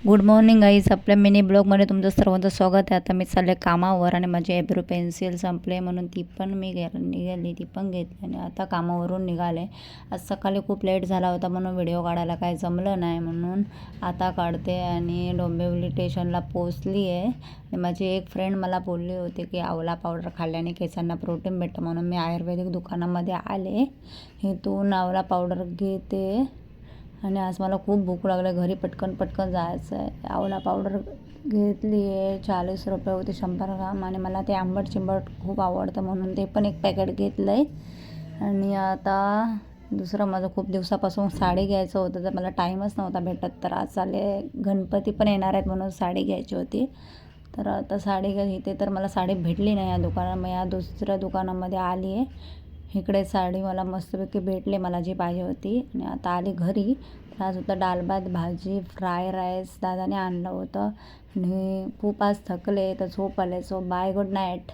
Good morning guys. आपल्या mini ब्लॉगमध्ये तुमचं सर्वांचं स्वागत आहे. आता मी चालले कामावर आणि माझी ॲब्रो पेन्सिल संपले म्हणून ती पण मी निघाली, ती पण घेतली आणि आता कामावरून निघाले. आज सकाळी खूप लेट झाला होता म्हणून व्हिडिओ काढायला काही जमलं नाही, म्हणून आता काढते. आणि डोंबिवली स्टेशनला पोचली आहे. आणि माझी एक फ्रेंड मला बोलली होती की आवळा पावडर खाल्ल्याने केसांना प्रोटीन भेटतं, म्हणून मी आयुर्वेदिक दुकानामध्ये आले. इथून आवळा पावडर घेते आणि आज मला खूप भूक लागली, घरी पटकन जायचं आहे. आवळा पावडर घेतली आहे, 40 रुपये होते 100 ग्राम. आणि मला ते आंबट चिंबट खूप आवडतं म्हणून ते पण एक पॅकेट घेतलं आहे. आणि आता दुसरं माझं खूप दिवसापासून साडी घ्यायचं होतं, तर मला टाईमच नव्हता भेटत. तर आज आले, गणपती पण येणार आहेत म्हणून साडी घ्यायची होती. तर आता साडी घेते, तर मला साडी भेटली नाही या दुकानात. मग या दुसऱ्या दुकानामध्ये आली आहे. इकडे साडी मला मस्तपैकी भेटली, मला जी पाहिजे होती. आणि आता आली घरी. तर आज होतं डाळ भात भाजी, फ्राय राईस दादाने आणलं होतं. आणि खूप आज थकले, तर झोप आले. So bye, good night.